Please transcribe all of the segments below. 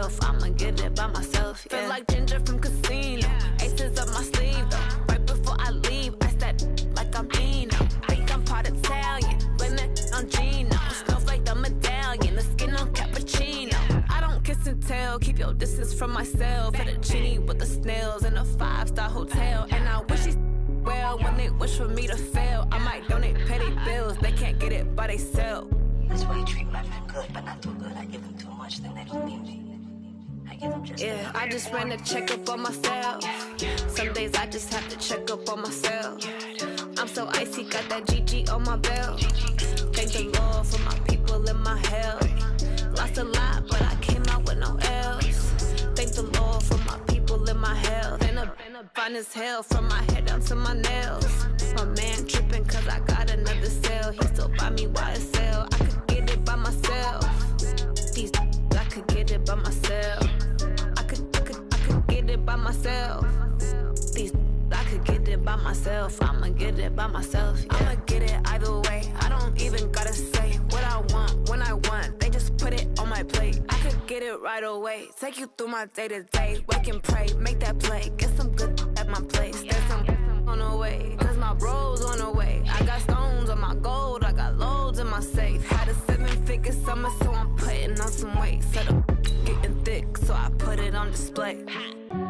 myself. I'ma get it by myself. Yeah. Feel like Ginger from Casino. Aces up my sleeve though. Right before I leave, I step like I'm Eno. Think I'm part Italian, blame it on Gino. Snowflake the medallion, the skin on cappuccino. I don't kiss and tell, keep your distance from myself. Fettuccine with the snails in a 5-star hotel. And I wish he's well when they wish for me to fail. I might donate petty bills, they can't get it by themselves. That's why you treat my friend good, but not too good. I give them too much, then they don't need me. I give them just yeah, I just ran a checkup on myself. Some days I just have to check up on myself. I'm so icy, got that GG on my belt. Thank the Lord for my people in my health. Lost a lot, but I came out with no else. Thank the Lord for my people in my health. And a fine as hell from my head down to my nails. My man tripping cause I got another cell. He still buy me YSL. I could get it by myself. These I could get it by myself. I could get it by myself. These I could get it by myself. I'ma get it by myself. Yeah. I'ma get it either way. I don't even gotta say what I want when I want. They just put it on my plate. I could get it right away. Take you through my day to day. Wake and pray, make that play. Get some good at my place. There's some on the way, cause my bro's on the way. I got stones on my gold. I got loads in my safe. Had a 7-figure summer, so I'm putting on some weight. Set up getting thick, so I put it on display.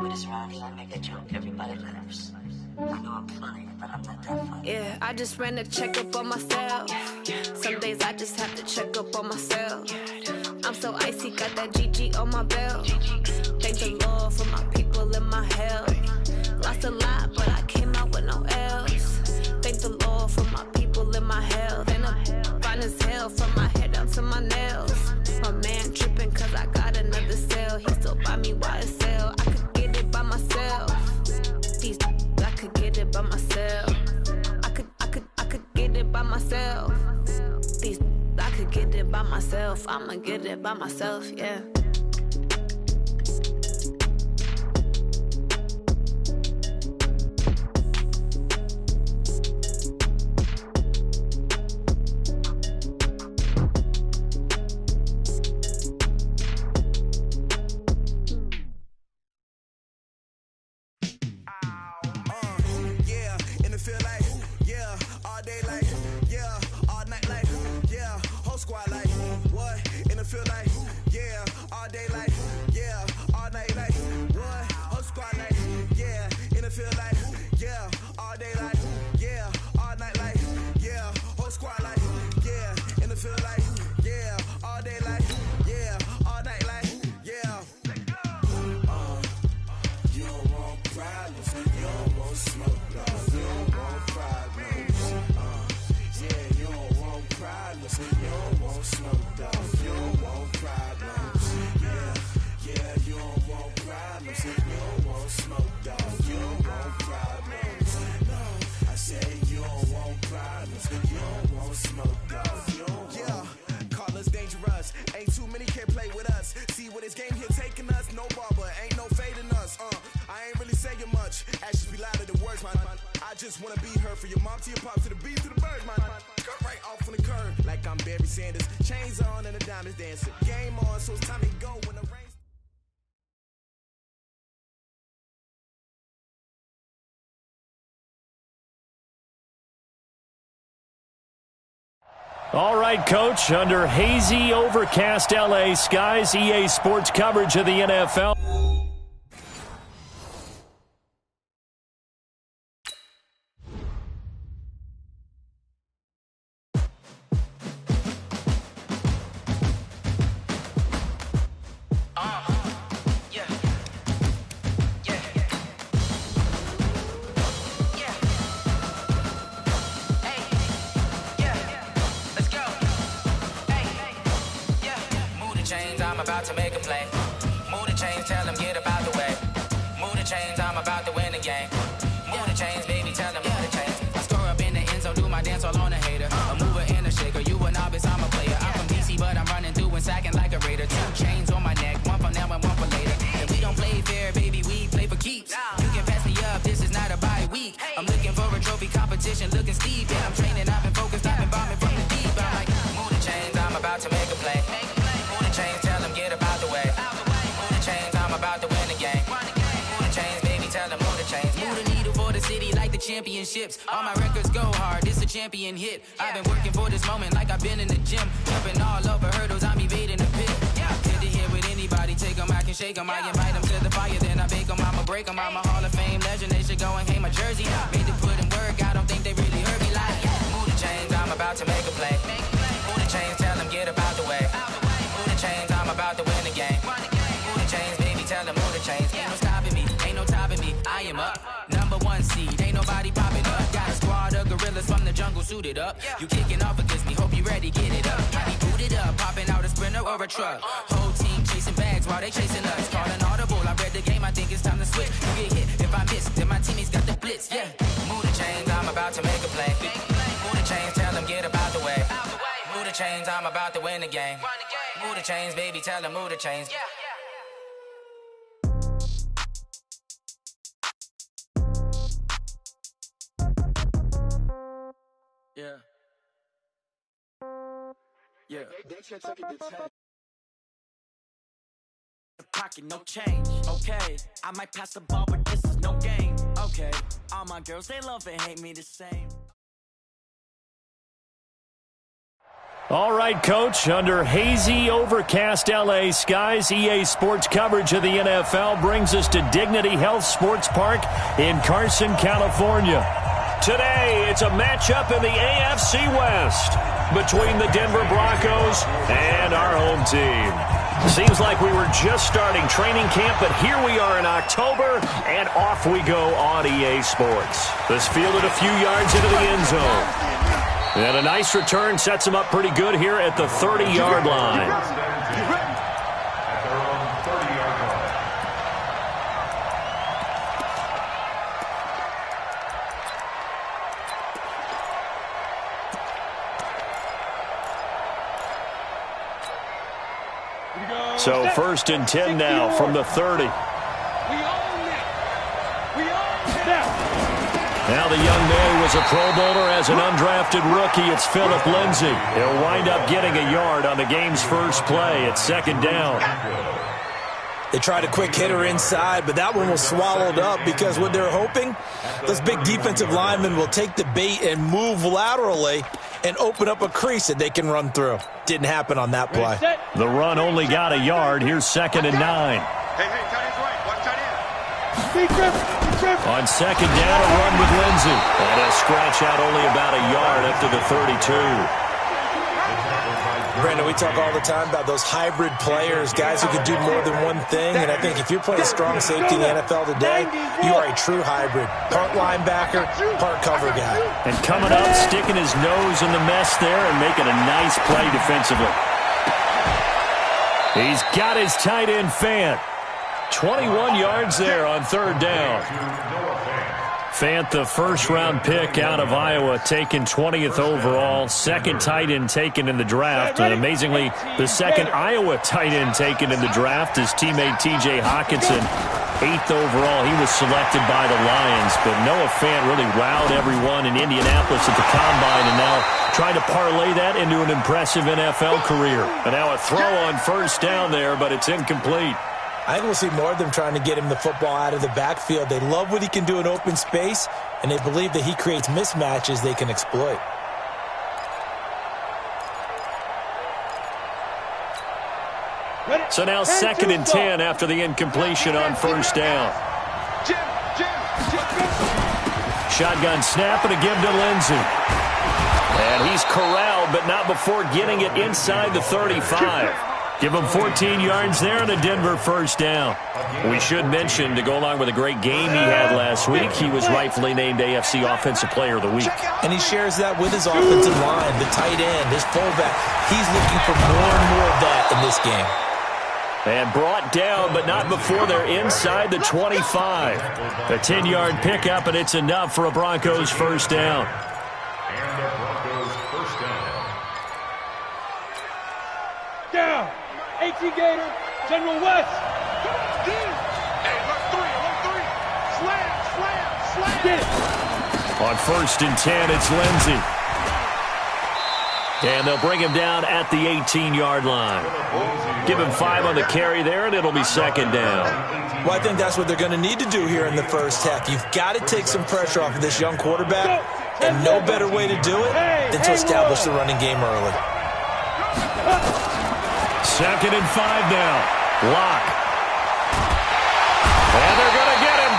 With this round here, I make a joke, everybody laughs. I know I'm funny, but I'm not that funny. Yeah, I just ran a checkup on myself. Some days I just have to check up on myself. I'm so icy, got that GG on my belt. Thank the Lord for my people in my health. Lost a lot, but I came out with no else. Thank the Lord for my people in my health. And I'm fine as hell from my head down to my nails. My man tripping cause I got another cell. He still buy me YSL. I could get it by myself. These I could get it by myself. I could get it by myself. These I could get it by myself. I'ma get it by myself, yeah. All right, Coach, under hazy, overcast LA skies, EA Sports coverage of the NFL. To make a play. Move the chains, tell them get about the way. Move the chains, I'm about to win the game. Move the chains, baby, tell them move the chains. I score up in the end zone, do my dance all on a hater. A mover and a shaker, you a novice, I'm a player. I'm from DC, but I'm running through and sacking like a raider. 2 chains on my neck, one for now and one for later. And we don't play fair, baby, we play for keeps. You can pass me up, this is not a bye week. I'm looking for a trophy competition, looking steep. Yeah, I'm training, I've been focused, I've been bombing from the deep. I'm like, move the chains, I'm about to make a play. Move the chains, tell them get about the way. Move championships. All my records go hard, it's a champion hit. I've been working for this moment like I've been in the gym. Jumping all over hurdles, I'm evading the pit. Head to head with anybody, take them, I can shake them. I invite them to the fire, then I bake them, I'ma break them. I'm a Hall of Fame legend, they should go and hang my jersey. Made to put in work, I don't think they really heard me like, move the chains, I'm about to make a play. Move the chains, tell them get up out the way. Move the chains, I'm about to win the game. Move the chains, baby, tell them move the chains. Ain't no stopping me, ain't no topping me, I am up. #1 seed, ain't nobody popping up. Got a squad of gorillas from the jungle suited up. You kicking off against me, hope you ready, get it up. I be booted up, popping out a sprinter or a truck. Whole team chasing bags while they chasing us. Calling audible, I read the game, I think it's time to switch. You get hit, if I miss, then my teammates got the blitz, Move the chains, I'm about to make a play. Move the chains, tell them get up out the way. Move the chains, I'm about to win the game. Move the chains, baby, tell them move the chains. Pocket, no change, okay. I might pass the ball, but this is no game, okay. All my girls, they love and hate me the same. All right, Coach, under hazy, overcast LA skies, EA Sports coverage of the NFL brings us to Dignity Health Sports Park in Carson, California. Today, it's a matchup in the AFC West between the Denver Broncos and our home team. Seems like we were just starting training camp, but here we are in October, and off we go on EA Sports. This fielded a few yards into the end zone. And a nice return sets him up pretty good here at the 30-yard line. So 1st and 10 now from the 30. Now the young man was a Pro Bowler as an undrafted rookie. It's Phillip Lindsay. He'll wind up getting a yard on the game's first play. It's 2nd down. They tried a quick hitter inside, but that one was swallowed up because what they're hoping, this big defensive lineman will take the bait and move laterally and open up a crease that they can run through. Didn't happen on that play. The run only got a yard. Here's 2nd and 9. Hey, tight end's right. Watch tight end. On 2nd down, a run with Lindsay. And a scratch out only about a yard up to the 32. Brandon, we talk all the time about those hybrid players, guys who can do more than one thing. And I think if you're playing strong safety in the NFL today, you are a true hybrid. Part linebacker, part cover guy. And coming up, sticking his nose in the mess there and making a nice play defensively. He's got his tight end Fant. 21 yards there on 3rd down. Fant, the first-round pick out of Iowa, taken 20th overall. 2nd tight end taken in the draft. And amazingly, the 2nd Iowa tight end taken in the draft is teammate T.J. Hawkinson. 8th overall, he was selected by the Lions. But Noah Fant really wowed everyone in Indianapolis at the Combine, and now trying to parlay that into an impressive NFL career. And now a throw on 1st down there, but it's incomplete. I think we'll see more of them trying to get him the football out of the backfield. They love what he can do in open space, and they believe that he creates mismatches they can exploit. So now 2nd and 10 after the incompletion on 1st down. Shotgun snap and a give to Lindsay. And he's corralled, but not before getting it inside the 35. Give him 14 yards there and a Denver 1st down. We should mention, to go along with a great game he had last week, he was rightfully named AFC Offensive Player of the Week. And he shares that with his offensive line, the tight end, his fullback. He's looking for more and more of that in this game. And brought down, but not before they're inside the 25. A 10-yard pickup, and it's enough for a Broncos 1st down. And the Broncos 1st down. Down. AT Gator, General West. Hey, look three. Slam. Get it. On 1st and 10, it's Lindsay. And they'll bring him down at the 18-yard line. Give him 5 on the carry there, and it'll be second down. Well, I think that's what they're going to need to do here in the first half. You've got to take some pressure off of this young quarterback, and no better way to do it than to establish the running game early. 2nd and 5 now. Lock. And they're going to get him.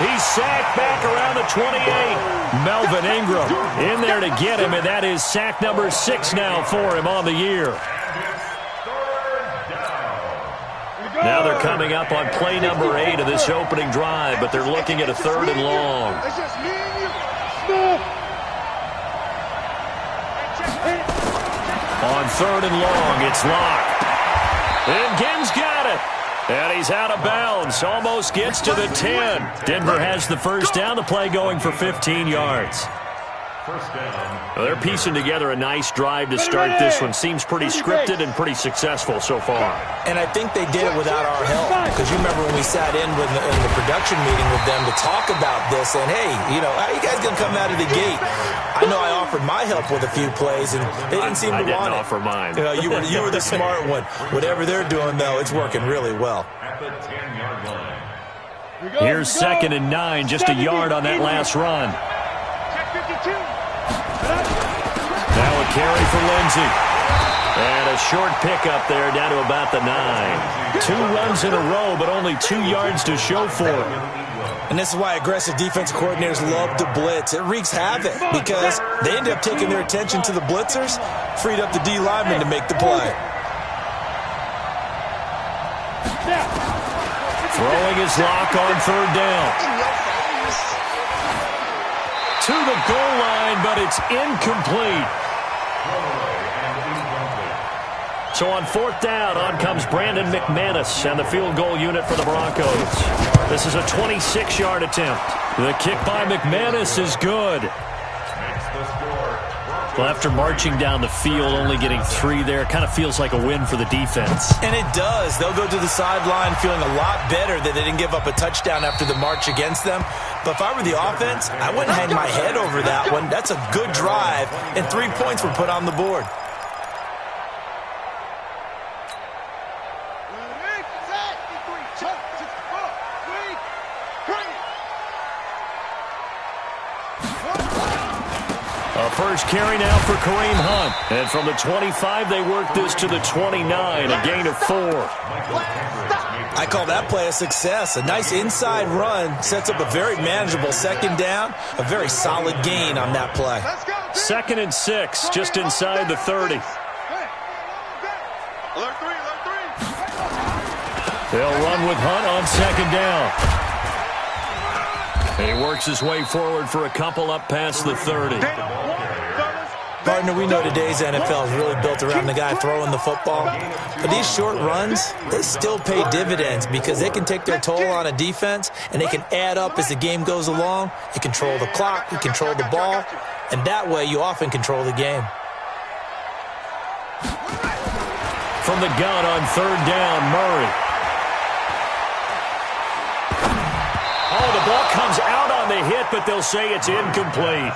He's sacked back around the 28. Melvin Ingram in there to get him, and that is sack number 6 now for him on the year. Now they're coming up on play number 8 of this opening drive, but they're looking at a 3rd and long. On 3rd and long, it's Locke. And Gibbs got it. And he's out of bounds. Almost gets to the 10. Denver has the first down. The play going for 15 yards. Well, they're piecing together a nice drive to start this one. Seems pretty scripted and pretty successful so far. And I think they did it without our help. Because you remember when we sat in the production meeting with them to talk about this. And, hey, you know, how are you guys going to come out of the gate? I know I offered my help with a few plays, and they didn't seem to want it. I didn't offer mine. You know, you were the smart one. Whatever they're doing, though, it's working really well. Here's 2nd and 9, just a yard on that last run. Now a carry for Lindsey. And a short pickup there down to about the 9. 2 runs in a row, but only 2 yards to show for it. And this is why aggressive defense coordinators love to blitz. It wreaks havoc because they end up taking their attention to the blitzers, freed up the D lineman to make the play. Throwing his Lock on 3rd down. To the goal line, but it's incomplete. So on 4th down, on comes Brandon McManus and the field goal unit for the Broncos. This is a 26-yard attempt. The kick by McManus is good. Well, after marching down the field, only getting 3 there, kind of feels like a win for the defense. And it does. They'll go to the sideline feeling a lot better that they didn't give up a touchdown after the march against them. But if I were the offense, I wouldn't hang my head over that one. That's a good drive, and 3 points were put on the board. First carry now for Kareem Hunt. And from the 25, they work this to the 29, a gain of 4. I call that play a success. A nice inside run sets up a very manageable 2nd down. A very solid gain on that play. 2nd and 6, just inside the 30. They'll run with Hunt on 2nd down. And he works his way forward for a couple up past the 30. Partner, we know today's NFL is really built around the guy throwing the football. But these short runs, they still pay dividends because they can take their toll on a defense, and they can add up as the game goes along. You control the clock, you control the ball, and that way you often control the game. From the gun on 3rd down, Murray. Oh, the ball comes out on the hit, but they'll say it's incomplete.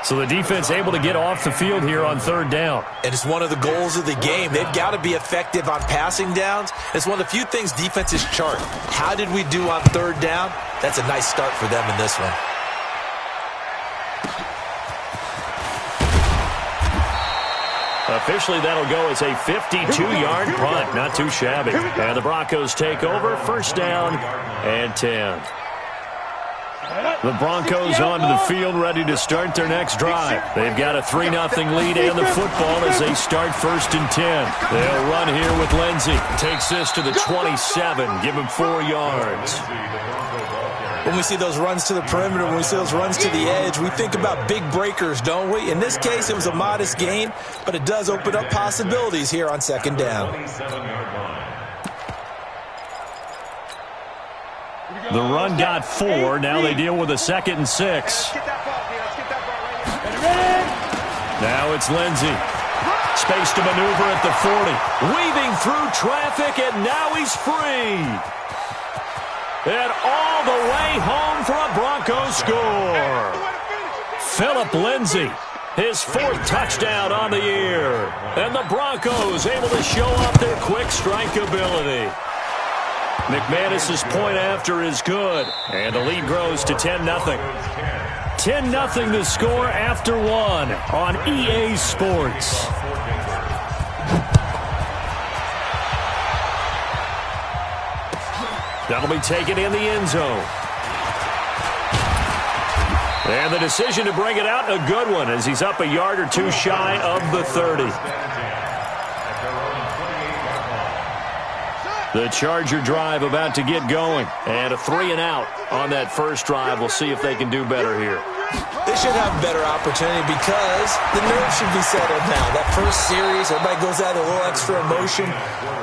So the defense able to get off the field here on 3rd down. And it's one of the goals of the game. They've got to be effective on passing downs. It's one of the few things defenses chart. How did we do on 3rd down? That's a nice start for them in this one. Officially, that'll go as a 52-yard punt. Not too shabby. And the Broncos take over. 1st down and 10. The Broncos onto the field, ready to start their next drive. They've got a 3-0 lead and the football as they start 1st and 10. They'll run here with Lindsey. Takes this to the 27. Give him 4 yards. When we see those runs to the perimeter, when we see those runs to the edge, we think about big breakers, don't we? In this case, it was a modest gain, but it does open up possibilities here on 2nd down. The run got 4. Now they deal with a 2nd and 6. Now it's Lindsey. Space to maneuver at the 40. Weaving through traffic, and now he's free. And all the way home for a Broncos score. Philip Lindsey. his 4th touchdown on the year. And the Broncos able to show off their quick strike ability. McManus's point after is good, and the lead grows to 10-0. 10-0 the score after 1 on EA Sports. That'll be taken in the end zone. And the decision to bring it out, a good one, as he's up a yard or two shy of the 30. The Charger drive about to get going. And a 3-and-out on that first drive. We'll see if they can do better here. They should have a better opportunity because the nerves should be settled now. That first series, everybody goes out with a little extra emotion.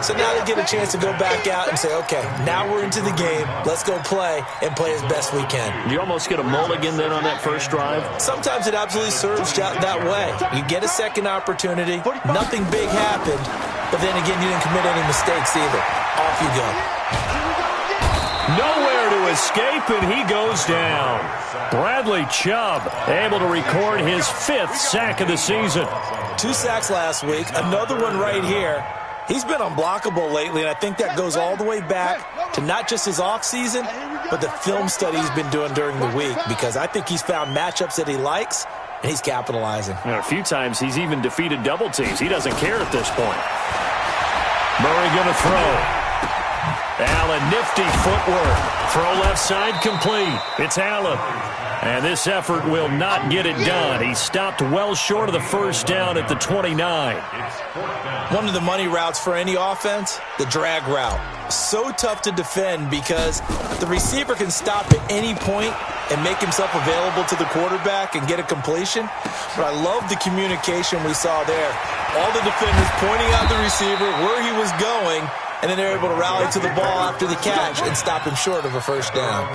So now they get a chance to go back out and say, okay, now we're into the game. Let's go play and play as best we can. You almost get a mulligan then on that first drive? Sometimes it absolutely serves that way. You get a second opportunity. Nothing big happened. But then again, you didn't commit any mistakes either. Off you go. Nowhere to escape, and he goes down. Bradley Chubb able to record his 5th sack of the season. 2 sacks last week, another one right here. He's been unblockable lately, and I think that goes all the way back to not just his offseason, but the film study he's been doing during the week, because I think he's found matchups that he likes, and he's capitalizing. And a few times he's even defeated double teams. He doesn't care at this point. Murray going to throw. Allen, nifty footwork. Throw left side complete. It's Allen. And this effort will not get it done. He stopped well short of the first down at the 29. One of the money routes for any offense, the drag route. So tough to defend because the receiver can stop at any point and make himself available to the quarterback and get a completion. But I love the communication we saw there. All the defenders pointing out the receiver, where he was going, and then they're able to rally to the ball after the catch and stop him short of a first down.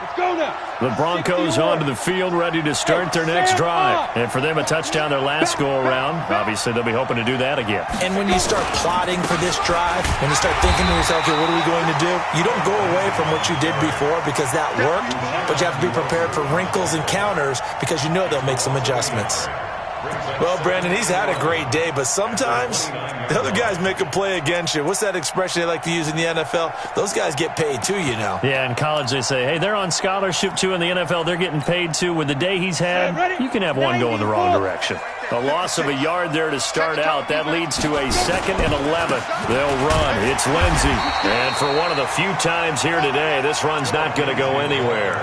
Let's go now. The Broncos onto the field, ready to start their next drive. And for them, a touchdown their last go-around. Obviously, they'll be hoping to do that again. And when you start plotting for this drive, when you start thinking to yourself, okay, what are we going to do? You don't go away from what you did before because that worked, but you have to be prepared for wrinkles and counters because you know they'll make some adjustments. Well, Brandon, he's had a great day, but sometimes the other guys make a play against you. What's that expression they like to use in the NFL? Those guys get paid too, you know. Yeah, in college they say, hey, they're on scholarship too. In the NFL, they're getting paid too. With the day he's had, you can have one go in the wrong direction. A loss of a yard there to start out. That leads to a 2nd and 11. They'll run. It's Lindsey. And for one of the few times here today, this run's not going to go anywhere.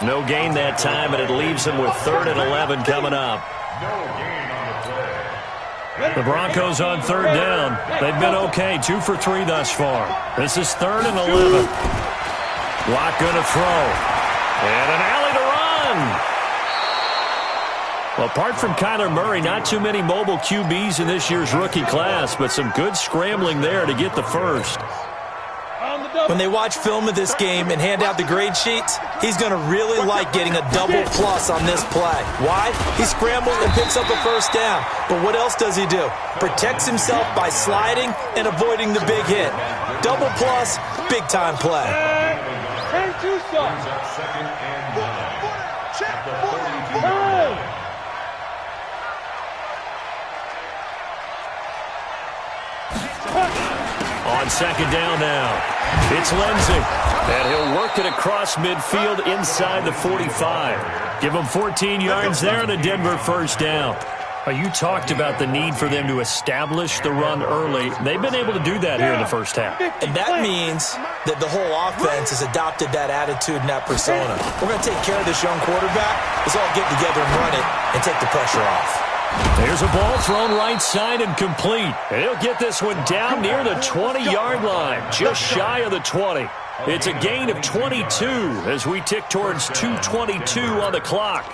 No gain that time, and it leaves them with 3rd and 11 coming up. The Broncos on 3rd down. They've been okay, 2 for 3 thus far. This is 3rd and 11. Watt going to throw. And an alley to run. Well, apart from Kyler Murray, not too many mobile QBs in this year's rookie class, but some good scrambling there to get the first. When they watch film of this game and hand out the grade sheets, he's going to really like getting a double plus on this play. Why? He scrambles and picks up a first down. But what else does he do? Protects himself by sliding and avoiding the big hit. Double plus, big-time play. 10-2 stop. On 2nd down now. It's Lindsey, and he'll work it across midfield inside the 45. Give him 14 yards there and a Denver first down. You talked about the need for them to establish the run early. They've been able to do that here in the first half. And that means that the whole offense has adopted that attitude and that persona. We're going to take care of this young quarterback. Let's all get together and run it and take the pressure off. There's a ball thrown right side and complete. And he'll get this one down near the 20-yard line, just shy of the 20. It's a gain of 22 as we tick towards 2:22 on the clock.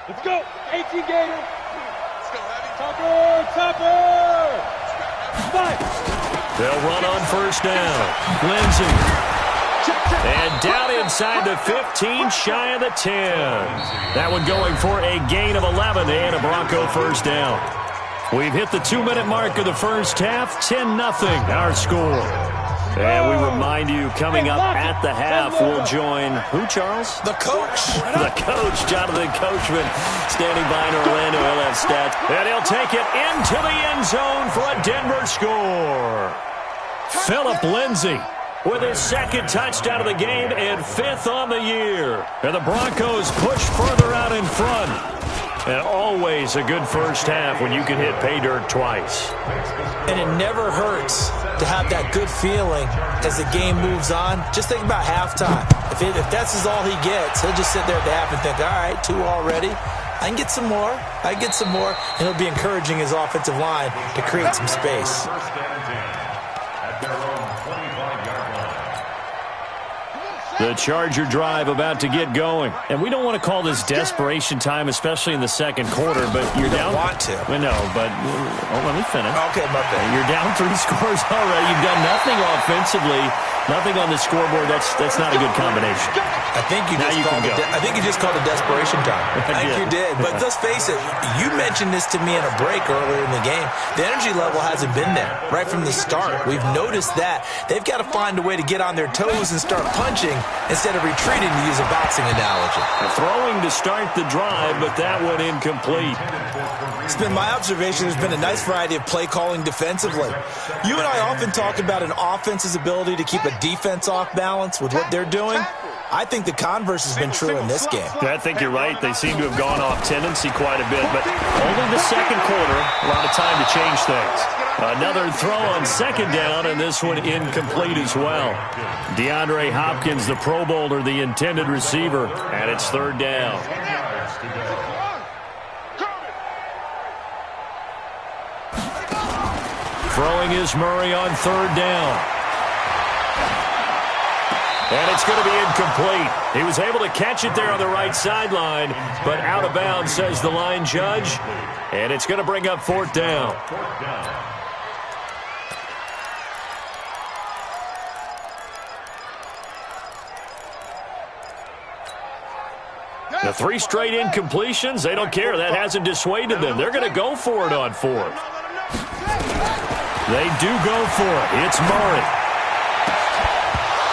Let's go. 18 Gator. Topper. They'll run on first down. Lindsey. And down inside the 15, shy of the 10. That one going for a gain of 11 and a Bronco first down. We've hit the 2-minute mark of the first half. 10-0 our score. And we remind you, coming up at the half, we'll join who, Charles? The coach. The coach, Jonathan Coachman, standing by in Orlando. He'll have stats. And he'll take it into the end zone for a Denver score. Philip Lindsay with his second touchdown of the game and 5th on the year. And the Broncos push further out in front. And always a good first half when you can hit pay dirt twice. And it never hurts to have that good feeling as the game moves on. Just think about halftime. If that's all he gets, he'll just sit there at the half and think, all right, 2 already. I can get some more. I can get some more. And he'll be encouraging his offensive line to create some space. The Charger drive about to get going. And we don't want to call this desperation time, especially in the second quarter, but you're down. Want to. I know, but let me finish. Okay, my bad. You're down 3 scores already. You've done nothing offensively, nothing on the scoreboard. That's not a good combination. I think you just called it desperation time. I think you did. But let's face it, you mentioned this to me in a break earlier in the game. The energy level hasn't been there right from the start. We've noticed that. They've got to find a way to get on their toes and start punching instead of retreating, to use a boxing analogy. Throwing to start the drive, but that one incomplete. It's been my observation there's been a nice variety of play calling defensively. You and I often talk about an offense's ability to keep a defense off balance with what they're doing. I think the converse has been true in this game. I think you're right. They seem to have gone off tendency quite a bit, but only the second quarter, a lot of time to change things. Another throw on second down, and this one incomplete as well. DeAndre Hopkins, the Pro Bowler, the intended receiver, and it's 3rd down. Throwing is Murray on 3rd down. And it's going to be incomplete. He was able to catch it there on the right sideline, but out of bounds, says the line judge. And it's going to bring up 4th down. The 3 straight incompletions, they don't care. That hasn't dissuaded them. They're going to go for it on 4th. They do go for it. It's Murray.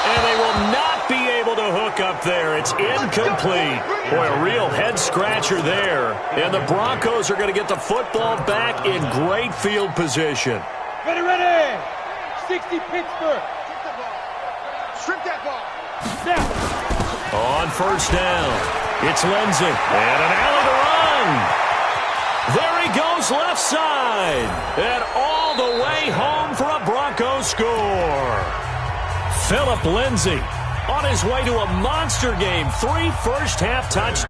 And they will not be able to hook up there. It's incomplete. Boy, a real head-scratcher there. And the Broncos are going to get the football back in great field position. Ready. 60 Pittsburgh. Strip that ball. Snap. On 1st down, it's Lindsay. And an alley to run. There he goes left side. And all the way home for a Broncos score. Philip Lindsay on his way to a monster game. 3 first-half touchdowns.